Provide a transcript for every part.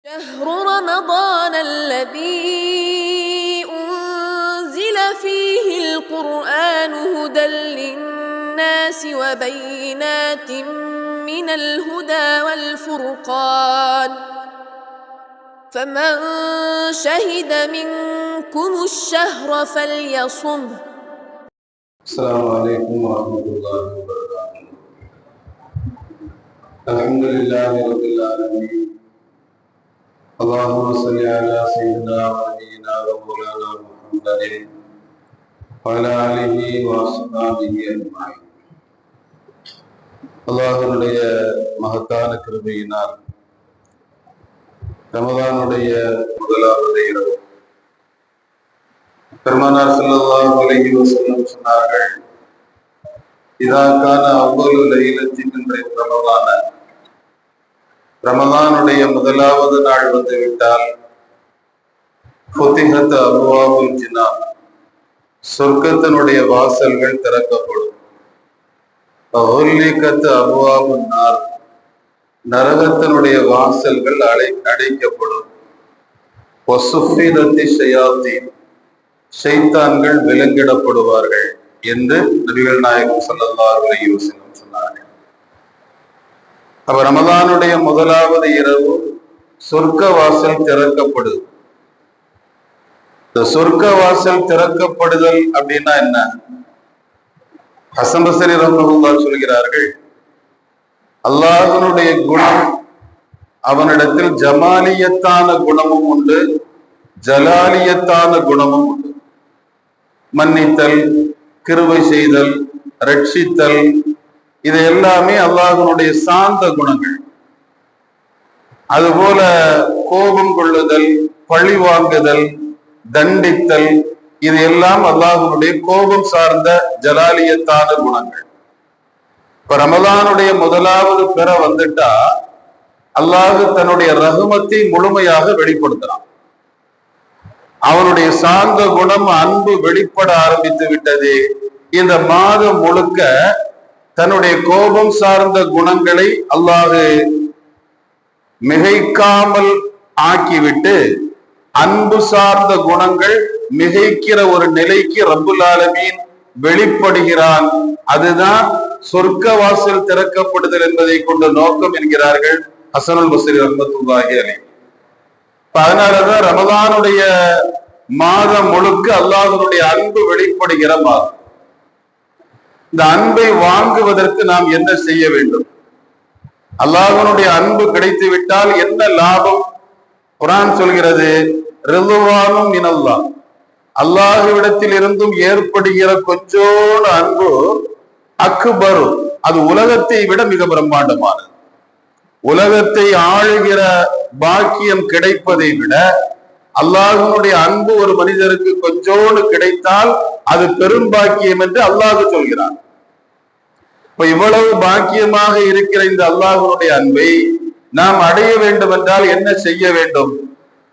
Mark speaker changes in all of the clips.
Speaker 1: شهر رمضان الذي أنزل فيه القرآن هدى للناس وبينات من الهدى والفرقان فمن شهد منكم الشهر فليصمه.
Speaker 2: السلام عليكم ورحمة الله وبركاته. الحمد لله رب العالمين. اللهم صل على سيدنا ونبينا ومولانا محمد وعلى آله وصحبه أجمعين. அல்லாஹ்வுடைய மகத்தான கிருபையினால் ரமதானுடைய முதலாவது இரவு பெருமானார் ஸல்லல்லாஹு அலைஹி வஸல்லம் சொன்னார்கள், இதா கான அவ்வலு லைலத்தின் ரமதானுடைய முதலாவது நாள் வந்துவிட்டால் ஃபுதிஹத் அப்வாபுல் ஜின்னான், சொர்க்கத்தினுடைய வாசல்கள் திறக்கப்படும். வஉல்லிகத் அப்வாபுன் நார், நரகத்தினுடைய வாசல்கள் அடைக்கப்படும். வசுஃபிதத்தி ஷயாத்தீன், ஷைத்தான்கள் விலங்கிடப்படுவார்கள் என்று நபிகள் நாயகம் ஸல்லல்லாஹு அலைஹி வஸல்லம் சொன்னார்கள். அப்ப ரமதானுடைய முதலாவது இரவு சொர்க்க வாசல் திறக்கப்படுது. இந்த சொர்க்க வாசல் திறக்கப்படுதல் அப்படின்னா என்ன? ஹஸன் பஸ்ரி ரஹ்மத்துல்லாஹி சொல்கிறார்கள், அல்லாஹ்வுடைய குணம், அவனிடத்தில் ஜமாலியத்தான குணமும் உண்டு, ஜலாலியத்தான குணமும் உண்டு. மன்னித்தல், கிருபை செய்தல், ரட்சித்தல், இது எல்லாமே அல்லாஹ்வுடைய சாந்த குணங்கள். அதுபோல கோபம் கொள்ளுதல், பழி வாங்குதல், தண்டித்தல், இது எல்லாம் அல்லாஹ்வுடைய கோபம் சார்ந்த ஜலாலியத்தான குணங்கள். இப்ப ரமலானுடைய முதலாவது பெற வந்துட்டா அல்லாஹ் தன்னுடைய ரஹ்மத்தை முழுமையாக வெளிப்படுத்தலாம். அவனுடைய சாந்த குணம், அன்பு வெளிப்பட ஆரம்பித்து விட்டது. இந்த மாதம் முழுக்க தன்னுடைய கோபம் சார்ந்த குணங்களை அல்லாஹ் மிகைக்காமல் ஆக்கிவிட்டு அன்பு சார்ந்த குணங்கள் மிகைக்கிற ஒரு நிலைக்கு ரப்புல் ஆலமீன் வெளிப்படுகிறான். அதுதான் சொர்க்க வாசல் திறக்கப்படுதல் என்பதை கொண்ட நோக்கம் என்கிறார்கள் ஹஸனுல் பஸ்ரி ரஹ்மத்துல்லாஹி அலைஹி. அதனாலதான் ரமதானுடைய மாதம் முழுக்க அல்லாஹ்வுடைய அன்பு வெளிப்படுகிற மாதம். இந்த அன்பை வாங்குவதற்கு நாம் என்ன செய்ய வேண்டும்? அல்லாஹ்வுடைய அன்பு கிடைத்து விட்டால் என்ன லாபம்? குர்ஆன் சொல்கிறது, ரிதுவானும் மினல்லாஹ், அல்லாஹ்விடத்தில் இருந்தும் ஏற்படுகிற கொஞ்சோடு அன்பு அக்பர், அது உலகத்தை விட மிக பிரம்மாண்டமானது. உலகத்தை ஆளுகிற பாக்கியம் கிடைப்பதை விட அல்லாஹ்வுடைய அன்பு ஒரு மனிதருக்கு கொஞ்சோடு கிடைத்தால் அது பெரும் பாக்கியம் என்று அல்லாஹ் சொல்கிறான். இப்ப இவ்வளவு பாக்கியமாக இருக்கிற இந்த அல்லாஹ்வுடைய அன்பை நாம் அடைய வேண்டும் என்றால் என்ன செய்ய வேண்டும்?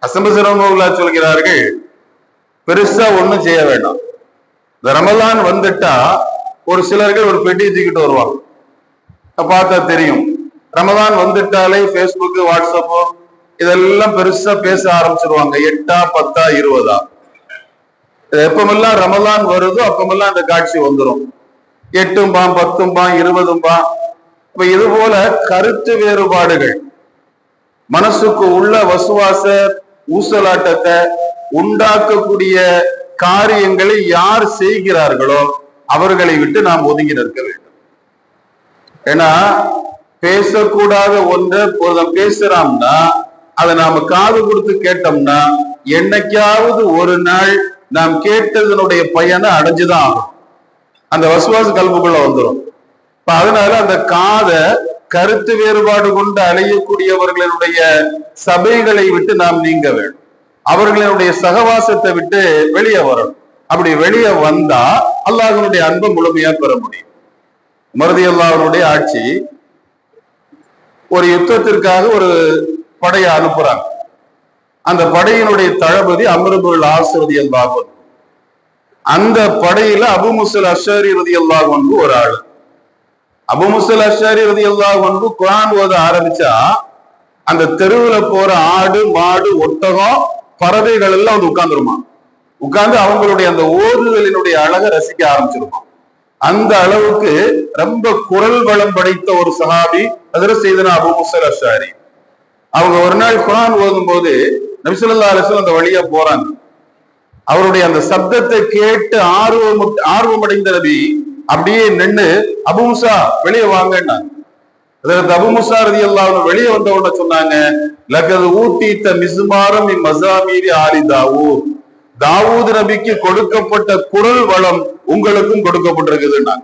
Speaker 2: ஹஸன் பஸ்ரி ரஹ்மத்துல்லாஹி சொல்கிறார்கள், பெருசா ஒண்ணும் செய்ய வேண்டாம். இந்த ரமலான் வந்துட்டா ஒரு சிலர்கள் ஒரு பெட்டி தூக்கிட்டு வருவாங்க. பார்த்தா தெரியும், ரமலான் வந்துட்டாலே ஃபேஸ்புக், வாட்ஸ்அப்போ இதெல்லாம் பெருசா பேச ஆரம்பிச்சிருவாங்க. 8 10 20 எப்பமெல்லாம் ரமலான் வருதோ அப்பமெல்லாம் அந்த காட்சி வந்துடும். 8 10 20. இப்ப இது போல கருத்து வேறுபாடுகள், மனசுக்கு உள்ள வசுவாச ஊசலாட்டத்தை உண்டாக்கக்கூடிய காரியங்களை யார் செய்கிறார்களோ அவர்களை விட்டு நாம் ஒதுங்கி நிற்க வேண்டும். ஏன்னா பேசக்கூடாத ஒன்றை பேசுறான்னா அதை நாம காது கொடுத்து கேட்டோம்னா என்னைக்காவது ஒரு நாள் நாம் கேட்டதனுடைய பயனை அடைஞ்சுதான் ஆகும். அந்த வசுவாச கல்புக்குள்ள வந்துடும். அதனால அந்த காதை கருத்து வேறுபாடு கொண்டு அலையக்கூடியவர்களுடைய சபைகளை விட்டு நாம் நீங்க வேண்டும். அவர்களுடைய சகவாசத்தை விட்டு வெளியே வரணும். அப்படி வெளியே வந்தா அல்லாஹ்வுடைய அன்பை முழுமையா பெற முடியும். மருதி அல்லாஹ்வுடைய ஆட்சி ஒரு யுத்தத்திற்காக ஒரு படையை அனுப்புறாங்க. அந்த படையினுடைய தளபதி அம்ர் இப்னுல் ஆஸ் ரலியல்லாஹு அன்ஹு. அந்த படையில அபு முஸல் அஷ்அரி ரலியல்லாஹு அன்ஹு ஒரு ஆளு. அபு முஸல் அஷ்அரி ரலியல்லாஹு அன்ஹு குர்ஆன் ஓத ஆரம்பிச்சா அந்த தெருவுல போற ஆடு மாடு ஒட்டகம் பறவைகள் எல்லாம் வந்து உட்கார்ந்துருமா. உட்கார்ந்து அவங்களுடைய அந்த ஓதுதலினுடைய அழகை ரசிக்க ஆரம்பிச்சிருமா. அந்த அளவுக்கு ரொம்ப குரல் வளம் படைத்த ஒரு சஹாபி ஹஜ்ரத் ஸையதுனா அபூ மூஸா அல்-அஷ்அரி. அவங்க ஒரு நாள் குர்ஆன் ஓதும் போது நபி ஸல்லல்லாஹு அலைஹி வஸல்லம் அந்த வழியா போறாங்க. அவருடைய அந்த சப்தத்தை கேட்டு ஆர்வமடைந்த நபி அப்படியே நின்று அபூ மூஸா வெளியே வாங்கன்னா. அதற்கு அபூ மூஸா ரலியல்லாஹு அன்ஹு வெளியே வந்த உடனே சொன்னாங்க, லகது ஊதீத மிஸ்மாரம் மின் மஸாமீரி ஆலி தாவூத். தாவூத் நபிக்கு கொடுக்கப்பட்ட குரல் வளம் உங்களுக்கும் கொடுக்கப்பட்டிருக்குதுன்னா.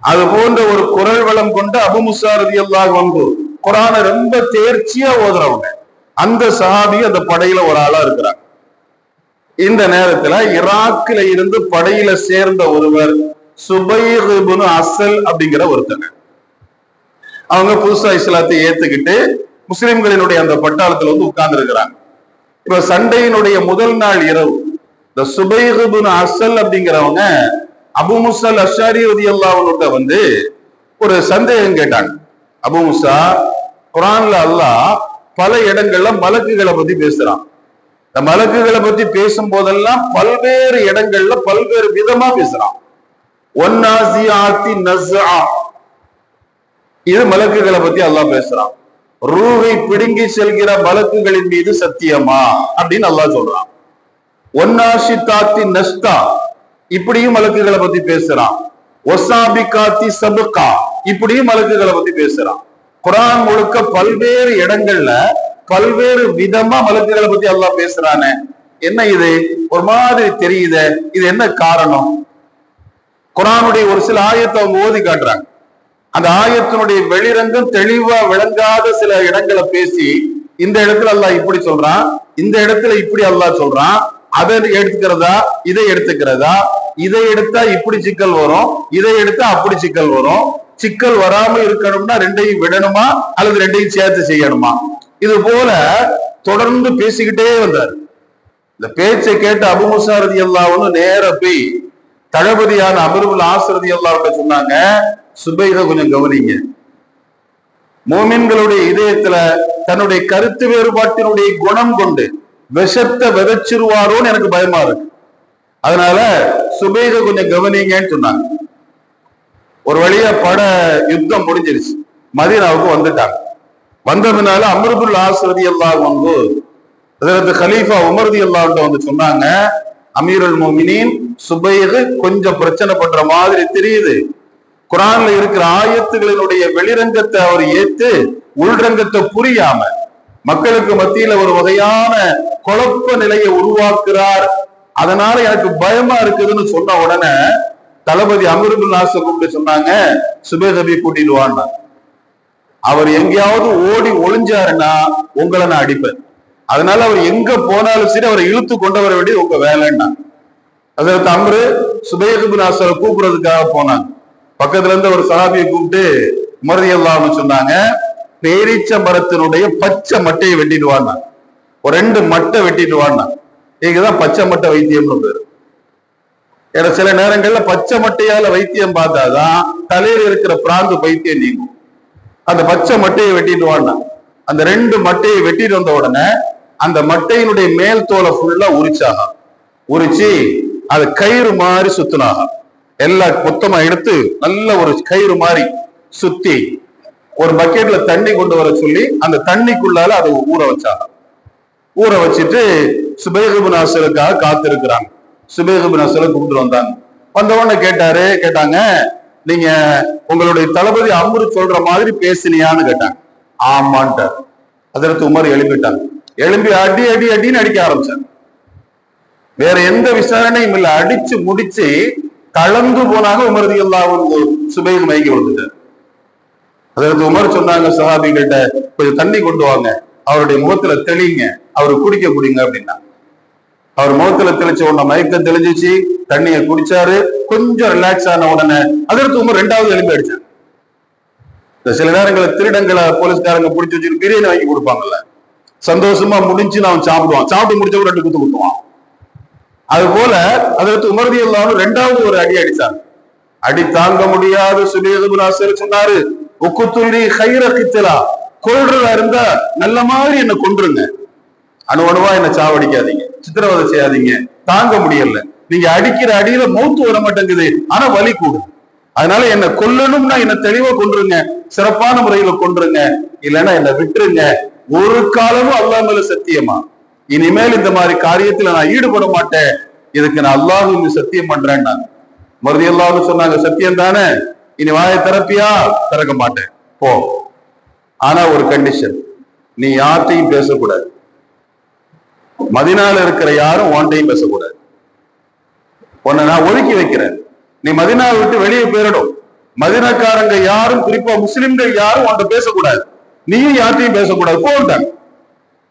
Speaker 2: அது போன்ற ஒரு குரல் வளம் கொண்ட அபூ மூஸா ரலியல்லாஹு அன்ஹு குர்ஆனை ரொம்ப தேர்ச்சியா ஓதுறவங்க. அந்த சஹாபி அந்த படையில ஒரு ஆளா இருக்கிறாங்க. இந்த நேரத்துல ஈராக்ல இருந்து படையில சேர்ந்த ஒருவர் சுபைர் இப்னு அஸ்ல் அப்படிங்கிற ஒருத்தங்க. அவங்க புதுசா இஸ்லாத்தை ஏத்துக்கிட்டு முஸ்லிம்களினுடைய அந்த பட்டாளத்துல வந்து உட்கார்ந்து இருக்கிறாங்க. இப்ப சண்டையினுடைய முதல் நாள் இரவு இந்த சுபைர் இப்னு அஸ்ல் அப்படிங்கிறவங்க அபூ மூஸா அல்-அஷ்அரி ரலியல்லாஹு அன்ஹு வந்து ஒரு சந்தேகம் கேட்டாங்க. அபூ மூஸா, குர்ஆன்ல அல்லாஹ் பல இடங்கள்ல மலக்குகளை பத்தி பேசுறான். இந்த மலக்குகளை பத்தி பேசும் போதெல்லாம் பல்வேறு இடங்கள்ல பல்வேறு விதமா பேசுறான். ஒன்னாசியாத்தி நஸ்ஆ, இது மலக்குகளை பத்தி அல்லாஹ் பேசுறான். ரூஹை பிடுங்கி செல்கிற மலக்குகளின் மீது சத்தியமா அப்படின்னு அல்லாஹ் சொல்றான். ஒன்னாஷிதாத்தி நஸ்தா, இப்படியும் மலக்குகளை பத்தி பேசுறான். ஒசாபிகாத்தி சபுகா, இப்படியும் மலக்குகளை பத்தி பேசுறான். குர்ஆன் முழுக்க பல்வேறு இடங்கள்ல பல்வேறு விதமா மலக்குகளை பத்தி அல்லாஹ் பேசுறானே, என்ன இது ஒரு மாதிரி தெரியுது, இது என்ன காரணம்? குர்ஆனுடைய ஒரு சில ஆயத்தை அவங்க ஓதி காட்டுறாங்க. அந்த ஆயத்தினுடைய வெளிரங்கம் தெளிவா விளங்காத சில இடங்களை பேசி, இந்த இடத்துல அல்லாஹ் இப்படி சொல்றான், இந்த இடத்துல இப்படி அல்லாஹ் சொல்றான், அதை எடுத்துக்கிறதா இதை எடுத்துக்கிறதா, இதை எடுத்தா இப்படி சிக்கல் வரும், இதை எடுத்தா அப்படி சிக்கல் வரும், சிக்கல் வராம இருக்கணும்னா ரெண்டையும் விடணுமா அல்லது ரெண்டையும் சேர்த்து செய்யணுமா, இது போல தொடர்ந்து பேசிக்கிட்டே வந்தார். இந்த பேச்சை கேட்ட அபூ மூஸா ரலியல்லாஹு அன்ஹு நேர போய் தளபதியான அம்ர் இப்னு ஆஸ் ரலியல்லாஹு அன்ஹு சொன்னாங்க, சுபைர கொஞ்சம் கவனிங்க. மோமின்களுடைய இதயத்துல தன்னுடைய கருத்து வேறுபாட்டினுடைய குணம் கொண்டு விஷத்தை விதைச்சிருவாரோன்னு எனக்கு பயமா இருக்கு. அதனால சுபைர கொஞ்சம் கவனிங்கன்னு சொன்னாங்க. ஒரு வழியா பட யுத்தம் முடிஞ்சிருச்சு, மதீனாவுக்கு வந்துட்டாங்க. வந்ததுனால அம்ர் இப்னு ஆஸ் ரலியல்லாஹு அன்ஹு ஹஜ்ரத் கலீஃபா உமர் ரலியல்லாஹு அன்ஹு வந்து சொன்னாங்க, அமீருல் முஃமினீன், சுபைர் கொஞ்சம் பிரச்சனை பண்ற மாதிரி தெரியுது. குர்ஆன்ல இருக்கிற ஆயத்துகளினுடைய வெளிரங்கத்தை அவர் ஏத்து உள்ரங்கத்தை புரியாம மக்களுக்கு மத்தியில ஒரு வகையான குழப்ப நிலையை உருவாக்குறார். அதனால எனக்கு பயமா இருக்குதுன்னு சொன்ன உடனே தளபதி அம்ர் இப்னு ஆஸ் கூப்பிட்டு சொன்னாங்க, சுபைர் நபி கூட்டிட்டு வான்னா. அவர் எங்கேயாவது ஓடி ஒளிஞ்சாருன்னா உங்களை நான் அடிப்பேன். அதனால அவர் எங்க போனாலும் சரி அவரை இழுத்து கொண்டு வர வேண்டியது உங்க வேலைன்னா. அதற்கு அம்ரு சுபைர் இப்னு ஆஸ் கூப்பிடுறதுக்காக போனாங்க. பக்கத்துல இருந்து ஒரு சஹாபியை கூப்பிட்டு உமர் ரலியல்லாஹு அன்ஹு சொன்னாங்க, பேரீச்ச மரத்தினுடைய பச்சை மட்டையை வெட்டிட்டு வான்னா. ஒரு 2 மட்டை வெட்டிட்டு வான்னா. இதுதான் பச்சை மட்டை வைத்தியம்னு பேரு. ஏன்னா சில நேரங்கள்ல பச்சை மட்டையால வைத்தியம் பார்த்தாதான் தலையில இருக்கிற பிராந்து பைத்தியம் நீங்கும். அந்த பச்சை மட்டையை வெட்டிட்டு வான்னா. அந்த 2 மட்டையை வெட்டிட்டு வந்த உடனே அந்த மட்டையினுடைய மேல் தோலை ஃபுல்லா உரிச்சாக, உரிச்சு அது கயிறு மாதிரி சுத்தினாக. எல்லாம் மொத்தமா எடுத்து நல்ல ஒரு கயிறு மாதிரி சுத்தி ஒரு பக்கெட்ல தண்ணி கொண்டு வர சொல்லி அந்த தண்ணிக்குள்ளால அதை ஊற வச்சாங்க. ஊற வச்சுட்டு சுபைர் இப்னு ஆஸ்ஸுக்காக காத்திருக்கிறாங்க. சுபைர் இப்னு ஆஸ்ஸை கூப்பிட்டு வந்தாங்க. வந்தவொடனே கேட்டாங்க, நீங்க உங்களுடைய தளபதி அம்ரு சொல்ற மாதிரி பேசினியான்னு கேட்டாங்க. ஆமான்ட்டார். அதற்கு உமர் எழுப்பிட்டாங்க. எழும்பி அடி அடி அடின்னு அடிக்க ஆரம்பிச்சாங்க. வேற எந்த விசாரணையும் இல்லை, அடிச்சு முடிச்சு கலந்து போனாங்க. உமர் ரலியல்லாஹு அன்ஹு சுபைர் மயங்கி விழுந்துட்டார். அதற்கு உமர் சொன்னாங்க சஹாபிகிட்ட, கொஞ்சம் தண்ணி கொண்டு வாங்க, அவருடைய முகத்துல தெளிங்க, அவரு குடிக்க குடிங்க அப்படின்னா. அவர் முகத்துல தெளிச்ச உடனே மயக்கம் தெளிஞ்சிச்சு, தண்ணியை குடிச்சாரு. கொஞ்சம் ரிலாக்ஸ் ஆன உடனே அதற்கு உமர் 2வது எழுப்பி அடிச்சாங்க. சில நேரங்களில் திருடங்களை போலீஸ்காரங்க பிடிச்சி வச்சுட்டு பிரியாணி வாங்கி கொடுப்பாங்கல்ல, சந்தோஷமா முடிஞ்சு அவன் சாப்பிடுவான், சாப்பிட்டு முடிச்ச 2 குத்து குத்துவான். அது போல அதற்கு உமர் ரலியல்லாஹு அன்ஹு 2வது ஒரு அடி அடிச்சாங்க. அடி தாங்க முடியாது சுபைர் இப்னு ஆஸ் சொன்னாரு, உக்குத்துலி கைர கித்லா, கொல்றதா இருந்தா நல்ல மாதிரி என்ன கொன்றுங்க, அணுவணுவா என்ன சாவடிக்காதீங்க, சித்திரவதை செய்யாதீங்க, தாங்க முடியல. நீங்க அடிக்கிற அடியில மௌத்து வர மாட்டேங்குது, ஆனா வலி கூடும். அதனால என்ன கொல்லணும்னா என்ன தெளிவா கொன்றுங்க, சிறப்பான முறையில கொன்றுங்க, இல்லைன்னா என்ன விட்டுருங்க. ஒரு காலமும் அல்லாஹ் மேல சத்தியமா இனிமேல் இந்த மாதிரி காரியத்துல நான் ஈடுபட மாட்டேன், இதுக்கு நான் அல்லாஹ் சத்தியம் பண்றேன். நான் மருதி அல்லாஹ்னு சொன்னாங்க, சத்தியம் தானே, இனி வாயை திறப்பியா? திறக்க மாட்டேன் போ. ஆனா ஒரு கண்டிஷன், நீ யார்ட்டையும் பேசக்கூடாது, மதினால இருக்கிற யாரும் உன்டையும் பேசக்கூடாது, உன்னை நான் ஒதுக்கி வைக்கிறேன், நீ மதினாவை விட்டு வெளியே போயிடணும். மதினாக்காரங்க யாரும், குறிப்பா முஸ்லிம்கள் யாரும் உன்கிட்ட பேசக்கூடாது, நீயும் யார்ட்டையும் பேசக்கூடாது போட்டாங்க.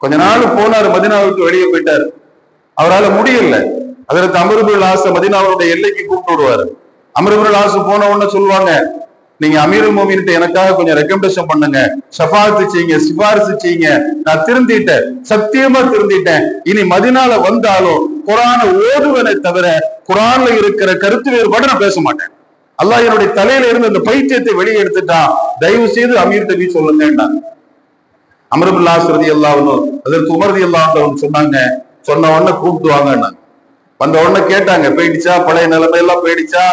Speaker 2: கொஞ்ச நாள் போனாரு, மதினாவை விட்டு வெளியே போயிட்டாரு. அவரால் முடியல. அதற்கு அம்ர் இப்னு ஆஸ் மதீனாவுடைய எல்லைக்கு கூப்பிட்டு விடுவாரு. அம்ர் இப்னு ஆஸ் போன உடனே சொல்லுவாங்க, நீங்க அமீருல் மோமினிட்ட எனக்காக கொஞ்சம் ரெக்கமெண்டேஷன் பண்ணுங்க, ஷஃபாஅத் செய்யுங்க, சிபாரிசு செய்யுங்க, நான் திருந்திட்டேன், சத்தியமா திருந்திட்டேன், இனி மதீனால வந்தாலும் குர்ஆனை ஓதுவனை தவிர குர்ஆன்ல இருக்கிற கருத்து வேறுபாடு நான் பேச மாட்டேன். அல்லாஹ் என்னுடைய தலையில இருந்து அந்த பைத்தியத்தை வெளியே எடுத்துட்டான், தயவு செய்து அமீர்கிட்ட போய் சொல்லுங்க. அம்ர் இப்னு ஆஸ் ரலியல்லாஹு அன்ஹு அதற்கு உமர் ரலியல்லாஹு அன்ஹு சொன்னாங்க, சொன்ன உடனே கூப்பிட்டு வாங்க. வந்த உடனே கேட்டாங்க, போயிடுச்சா, பழைய நிலைமை எல்லாம் போயிடுச்சா,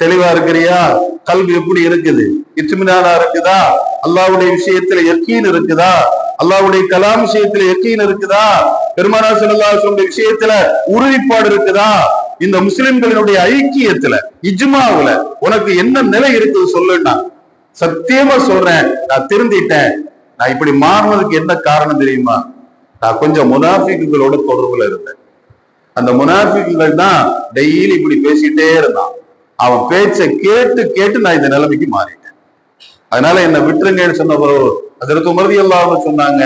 Speaker 2: தெளிவா இருக்கிறியா, கல்வி எப்படி இருக்குது, இத்மினானா இருக்குதா, அல்லாஹ்வுடைய விஷயத்துல யக்கீன் இருக்குதா, அல்லாஹ்வுடைய கலாம் விஷயத்துல யக்கீன் இருக்குதா, பெருமானார் ஸல்லல்லாஹு அலைஹி வஸல்லம் விஷயத்துல உறுதிப்பாடு இருக்குதா, இந்த முஸ்லிம்களினுடைய ஐக்கியத்துல இஜ்மாவுல உனக்கு என்ன நிலை இருக்குது சொல்லுன்னா. சத்தியமா சொல்றேன், நான் திருந்திட்டேன். நான் இப்படி மாறினதுக்கு என்ன காரணம் தெரியுமா? நான் கொஞ்சம் முனாஃபிக்குகளோட தொடர்புல இருந்தேன். அந்த முனாஃபிக்குகள் தான் டெய்லி இப்படி பேசிட்டே இருந்தான். அவன் பேச்சை கேட்டு கேட்டு நான் இந்த நிலைமைக்கு மாறிட்டேன். அதனால என்ன விட்டுருங்கன்னு சொன்ன பிறகு அதற்கு உமர் ரலியல்லாஹு அன்ஹு சொன்னாங்க,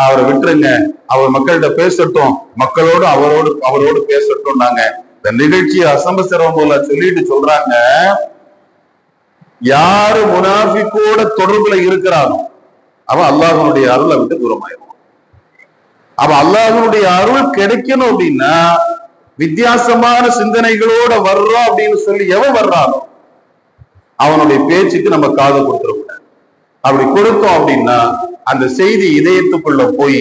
Speaker 2: அவரை விட்டுருங்க, அவர் மக்கள்கிட்ட பேசட்டும், மக்களோடு அவரோடு பேசட்டும். நாங்க இந்த நிகழ்ச்சியை அசம்பசிரம் போல சொல்லிட்டு சொல்றாங்க, யாரு முனாஃபிக்கோட தொடர்புல இருக்கிறானோ அவன் அல்லாஹ்வுடைய அருளை விட்டு தூரமாயிருவான். அவன் அல்லாஹ்வுடைய அருள் கிடைக்கணும் அப்படின்னா வித்தியாசமான சிந்தனைகளோட வர்றோம் அப்படின்னு சொல்லி எவன் வர்றானோ அவனுடைய பேச்சுக்கு நம்ம காது கொடுத்துடக்கூடாது. அப்படி கொடுத்தோம் அப்படின்னா அந்த செய்தி இதயத்துக்குள்ள போய்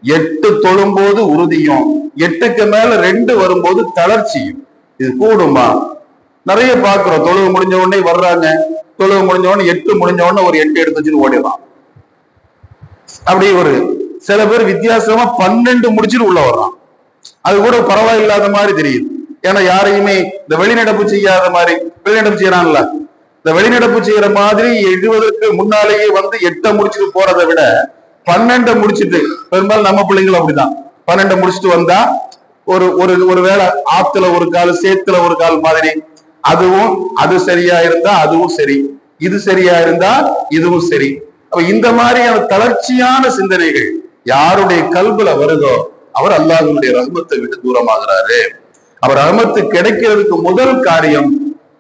Speaker 2: 8 தொழும்போது உறுதியும், 8க்கு மேல 2 வரும்போது தளர்ச்சியும். இது கூடுமா? நிறைய பாக்குறோம், தொழுவு முடிஞ்ச உடனே வர்றாங்க, தொழுவு முடிஞ்ச உடனே 8 முடிஞ்ச உடனே ஒரு 8 எடுத்து வச்சுன்னு ஓடிடலாம். அப்படி ஒரு சில பேர் வித்தியாசமா 12 முடிச்சுட்டு உள்ள வர்றான், அது கூட பரவாயில்லாத மாதிரி தெரியுது. ஏன்னா யாரையுமே இந்த வெளிநடப்பு செய்யாத மாதிரி, வெளிநடப்பு செய்யறான்ல, இந்த வெளிநடப்பு செய்யற மாதிரி எழுவதற்கு முன்னாலேயே வந்து 8 முடிச்சுட்டு போறதை விட 12 முடிச்சுட்டு, பெரும்பாலும் நம்ம பிள்ளைங்களும் அப்படிதான், 12 முடிச்சுட்டு வந்தா ஒரு வேளை ஆத்துல ஒரு கால் சேத்துல ஒரு கால் மாதிரி, அதுவும் அது சரியா இருந்தா அதுவும் சரி, இது சரியா இருந்தா இதுவும் சரி. அப்ப இந்த மாதிரியான தளர்ச்சியான சிந்தனைகள் யாருடைய கல்புல வருதோ அவர் அல்லாஹ்வுடைய ரஹ்மத்தை விட்டு தூரமாகிறாரு. அவர் ரஹ்மத்து கிடைக்கிறதுக்கு முதல் காரியம்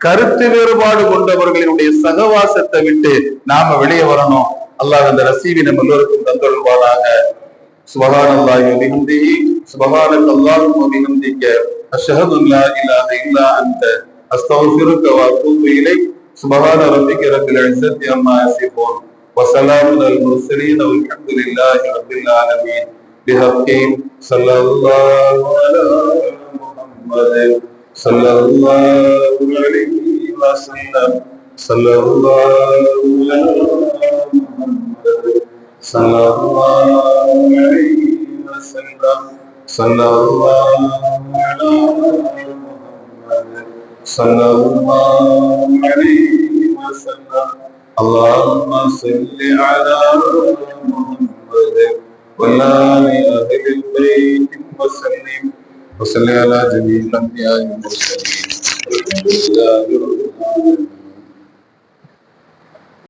Speaker 2: கருத்து வேறுபாடு கொண்டவர்களினுடைய சகவாசத்தை விட்டு நாம வெளியே வரணும். அல்லாஹ் அந்த ரசீவி நம்ம எல்லோருக்கும் தந்தருள்வாராக. சுப்ஹானல்லாஹி வ பிஹம்திஹி, சுப்ஹானக அல்லாஹும்ம வ பிஹம்திக, அஷ்ஹது அன் லா இலாஹ இல்லா அன்த, அஸ்தக்ஃபிருக வ அத்தூபு இலைக். சுப்ஹான ரப்பிக ரப்பில் இஸ்ஸத்தி அம்மா யசிஃபூன், வ ஸலாமுன் அலல் முர்ஸலீன், வல்ஹம்துலில்லாஹி ரப்பில் ஆலமீன். بحق صلى الله على محمد صلى الله عليه وسلم، صلى الله على محمد صلى الله عليه وسلم، صلى الله على محمد صلى الله عليه وسلم. اللهم صل على محمد وعلى أهل البيت وسلم، وصل على جميع الأنبياء والمرسلين والحمد لله رب العالمين.